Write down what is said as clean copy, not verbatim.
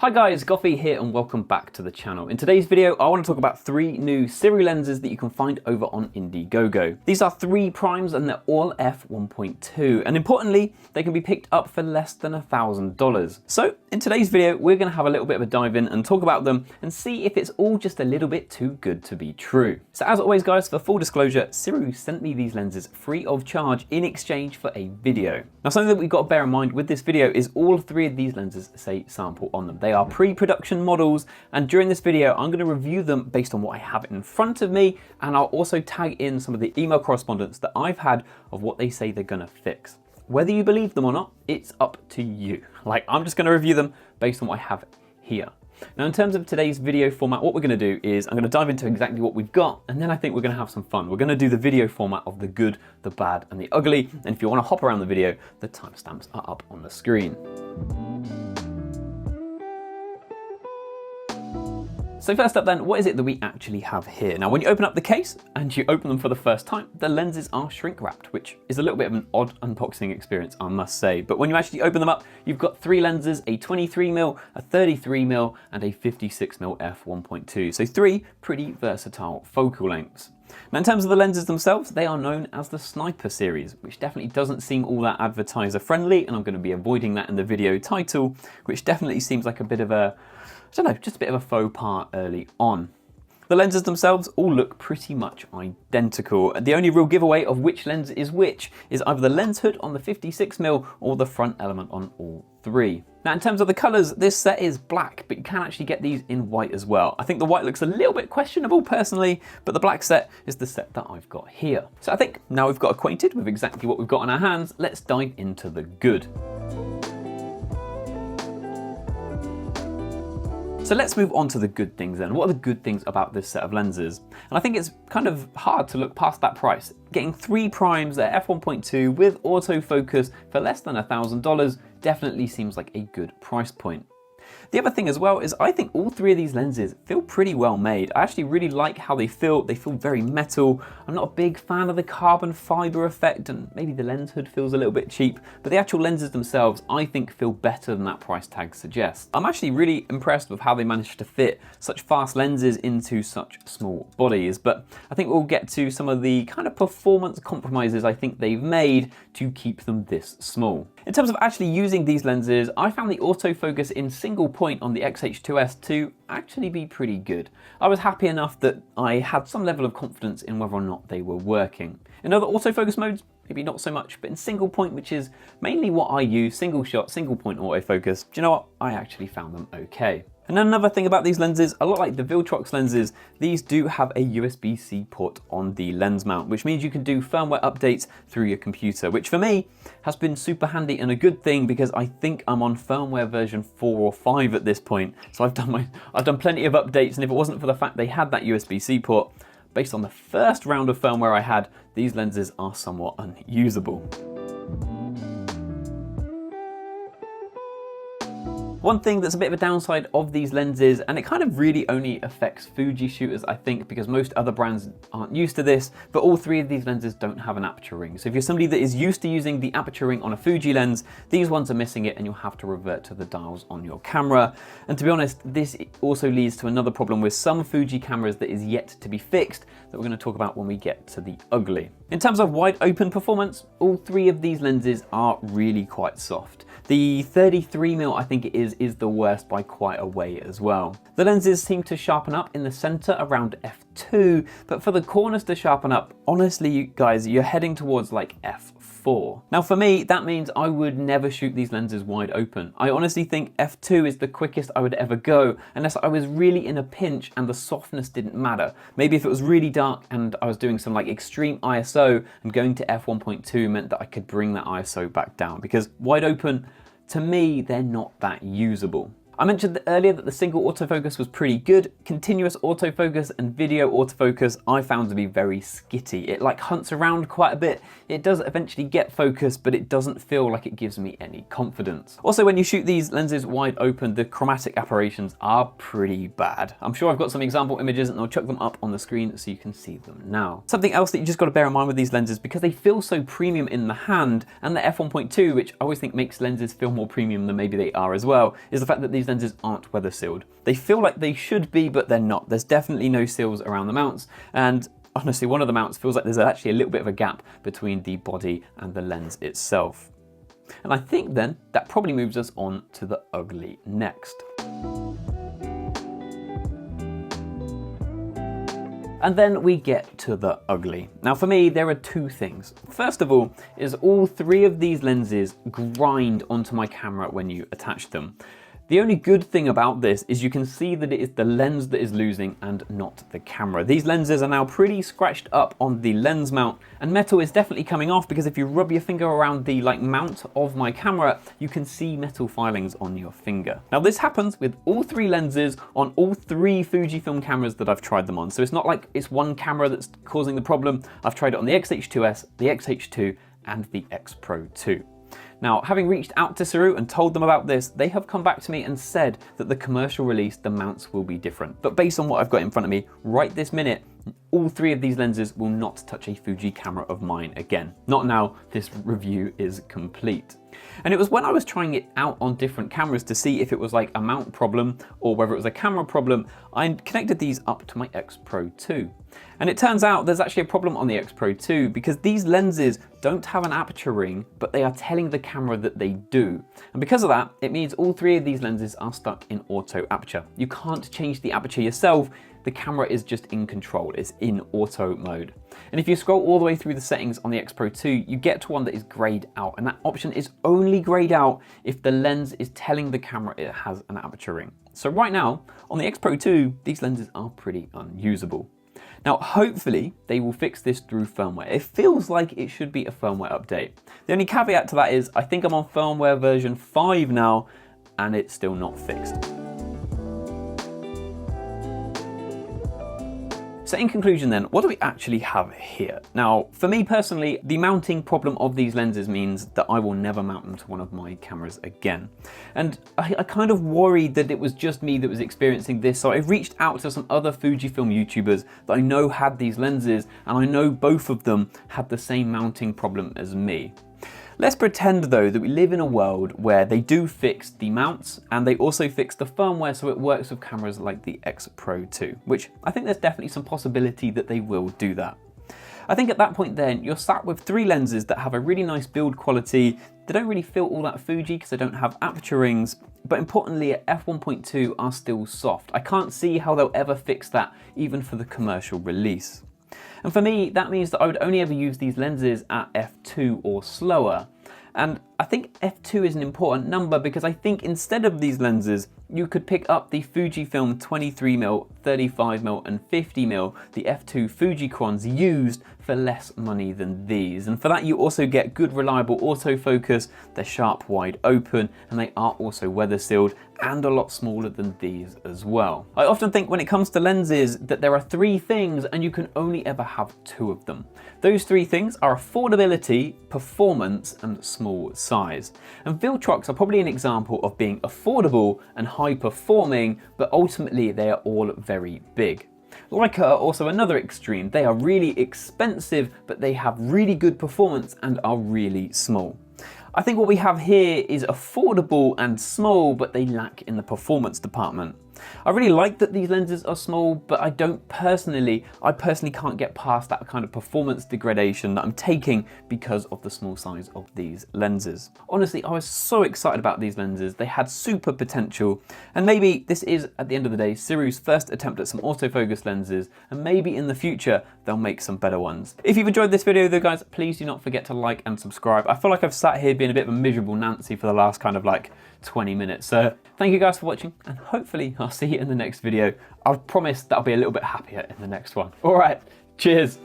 Hi guys, Goffy here and welcome back to the channel. In today's video, I want to talk about 3 new Sirui lenses that you can find over on Indiegogo. These are 3 primes and they're all F1.2, and importantly, they can be picked up for less than $1,000. So in today's video, we're going to have a little bit of a dive in and talk about them and see if it's all just a little bit too good to be true. So as always guys, for full disclosure, Sirui sent me these lenses free of charge in exchange for a video. Now something that we've got to bear in mind with this video is all 3 of these lenses say sample on them. They are pre-production models, and during this video I'm going to review them based on what I have in front of me, and I'll also tag in some of the email correspondence that I've had of what they say they're going to fix. Whether you believe them or not, it's up to you. I'm just going to review them based on what I have here. Now in terms of today's video format, what we're going to do is I'm going to dive into exactly what we've got, and then I think we're going to have some fun. We're going to do the video format of the good, the bad and the ugly, and if you want to hop around the video, the timestamps are up on the screen. So first up then, what is it that we actually have here? Now when you open up the case and you open them for the first time, the lenses are shrink wrapped, which is a little bit of an odd unboxing experience, I must say. But when you actually open them up, you've got 3 lenses, a 23mm, a 33mm and a 56mm f1.2. So 3 pretty versatile focal lengths. Now in terms of the lenses themselves, they are known as the Sniper series, which definitely doesn't seem all that advertiser friendly, and I'm going to be avoiding that in the video title, which definitely seems like a bit of a, I don't know, just a bit of a faux pas early on. The lenses themselves all look pretty much identical. The only real giveaway of which lens is which is either the lens hood on the 56mm or the front element on all 3. Now in terms of the colours, this set is black, but you can actually get these in white as well. I think the white looks a little bit questionable personally, but the black set is the set that I've got here. So I think now we've got acquainted with exactly what we've got on our hands, let's dive into the good. So let's move on to the good things then. What are the good things about this set of lenses? And I think it's kind of hard to look past that price. Getting 3 primes at f1.2 with autofocus for less than $1,000 definitely seems like a good price point. The other thing as well is I think all 3 of these lenses feel pretty well made. I actually really like how they feel. They feel very metal. I'm not a big fan of the carbon fiber effect, and maybe the lens hood feels a little bit cheap, but the actual lenses themselves I think feel better than that price tag suggests. I'm actually really impressed with how they managed to fit such fast lenses into such small bodies, but I think we'll get to some of the kind of performance compromises I think they've made to keep them this small. In terms of actually using these lenses, I found the autofocus in single point on the X-H2S to actually be pretty good. I was happy enough that I had some level of confidence in whether or not they were working. In other autofocus modes, maybe not so much, but in single point, which is mainly what I use, single shot, single point autofocus, do you know what? I actually found them okay. And another thing about these lenses, a lot like the Viltrox lenses, these do have a USB-C port on the lens mount, which means you can do firmware updates through your computer, which for me has been super handy and a good thing because I think I'm on firmware version 4 or 5 at this point. So I've done plenty of updates, and if it wasn't for the fact they had that USB-C port, based on the first round of firmware I had, these lenses are somewhat unusable. One thing that's a bit of a downside of these lenses, and it kind of really only affects Fuji shooters I think because most other brands aren't used to this, but all 3 of these lenses don't have an aperture ring. So if you're somebody that is used to using the aperture ring on a Fuji lens, these ones are missing it and you'll have to revert to the dials on your camera. And to be honest, this also leads to another problem with some Fuji cameras that is yet to be fixed that we're going to talk about when we get to the ugly. In terms of wide open performance, all 3 of these lenses are really quite soft. The 33mm I think it is the worst by quite a way as well. The lenses seem to sharpen up in the center around f2, but for the corners to sharpen up, honestly guys, you're heading towards like f4. Now for me, that means I would never shoot these lenses wide open. I honestly think f2 is the quickest I would ever go unless I was really in a pinch and the softness didn't matter. Maybe if it was really dark and I was doing some like extreme ISO, and going to f1.2 meant that I could bring that ISO back down, because wide open, to me, they're not that usable. I mentioned earlier that the single autofocus was pretty good. Continuous autofocus and video autofocus I found to be very skitty. It like hunts around quite a bit. It does eventually get focus, but it doesn't feel like it gives me any confidence. Also, when you shoot these lenses wide open, the chromatic aberrations are pretty bad. I'm sure I've got some example images and I'll chuck them up on the screen so you can see them now. Something else that you just got to bear in mind with these lenses, because they feel so premium in the hand, and the f1.2, which I always think makes lenses feel more premium than maybe they are as well, is the fact that these lenses aren't weather sealed. They feel like they should be, but they're not. There's definitely no seals around the mounts, and honestly, one of the mounts feels like there's actually a little bit of a gap between the body and the lens itself. And I think then that probably moves us on to the ugly next. And then we get to the ugly. Now for me, there are two things. First of all, is all three of these lenses grind onto my camera when you attach them. The only good thing about this is you can see that it is the lens that is losing and not the camera. These lenses are now pretty scratched up on the lens mount, and metal is definitely coming off, because if you rub your finger around the mount of my camera, you can see metal filings on your finger. Now this happens with all three lenses on all three Fujifilm cameras that I've tried them on. So it's not like it's one camera that's causing the problem. I've tried it on the X-H2S, the X-H2, and the X Pro 2. Now, having reached out to Sirui and told them about this, they have come back to me and said that the commercial release, the mounts will be different. But based on what I've got in front of me right this minute, all three of these lenses will not touch a Fuji camera of mine again. Not now this review is complete. And it was when I was trying it out on different cameras to see if it was like a mount problem or whether it was a camera problem, I connected these up to my X Pro 2. And it turns out there's actually a problem on the X Pro 2 because these lenses don't have an aperture ring, but they are telling the camera that they do. And because of that, it means all three of these lenses are stuck in auto aperture. You can't change the aperture yourself. The camera is just in control, it's in auto mode. And if you scroll all the way through the settings on the X Pro 2, you get to one that is grayed out, and that option is only grayed out if the lens is telling the camera it has an aperture ring. So right now, on the X Pro 2, these lenses are pretty unusable. Now, hopefully they will fix this through firmware. It feels like it should be a firmware update. The only caveat to that is I think I'm on firmware version 5 now, and it's still not fixed. So in conclusion then, what do we actually have here? Now, for me personally, the mounting problem of these lenses means that I will never mount them to one of my cameras again. And I kind of worried that it was just me that was experiencing this, so I reached out to some other Fujifilm YouTubers that I know had these lenses, and I know both of them had the same mounting problem as me. Let's pretend though that we live in a world where they do fix the mounts and they also fix the firmware so it works with cameras like the X Pro 2, which I think there's definitely some possibility that they will do that. I think at that point then, you're sat with three lenses that have a really nice build quality. They don't really feel all that Fuji because they don't have aperture rings, but importantly at F1.2 are still soft. I can't see how they'll ever fix that even for the commercial release. And for me, that means that I would only ever use these lenses at F2 or slower. And I think F2 is an important number because I think instead of these lenses, you could pick up the Fujifilm 23mm, 35mm and 50mm, the F2 Fujicrons used for less money than these. And for that you also get good reliable autofocus, they're sharp wide open, and they are also weather sealed and a lot smaller than these as well. I often think when it comes to lenses that there are three things and you can only ever have two of them. Those three things are affordability, performance and small size. And Viltrox are probably an example of being affordable and high performing, but ultimately they are all very big. Leica are also another extreme. They are really expensive, but they have really good performance and are really small. I think what we have here is affordable and small, but they lack in the performance department. I really like that these lenses are small, but I personally can't get past that kind of performance degradation that I'm taking because of the small size of these lenses. Honestly, I was so excited about these lenses. They had super potential, and maybe this is, at the end of the day, Sirui's first attempt at some autofocus lenses, and maybe in the future they'll make some better ones. If you've enjoyed this video though guys, please do not forget to like and subscribe. I feel like I've sat here being a bit of a miserable Nancy for the last kind of 20 minutes. So thank you guys for watching, and hopefully I'll see you in the next video. I promise that I'll be a little bit happier in the next one. All right, cheers.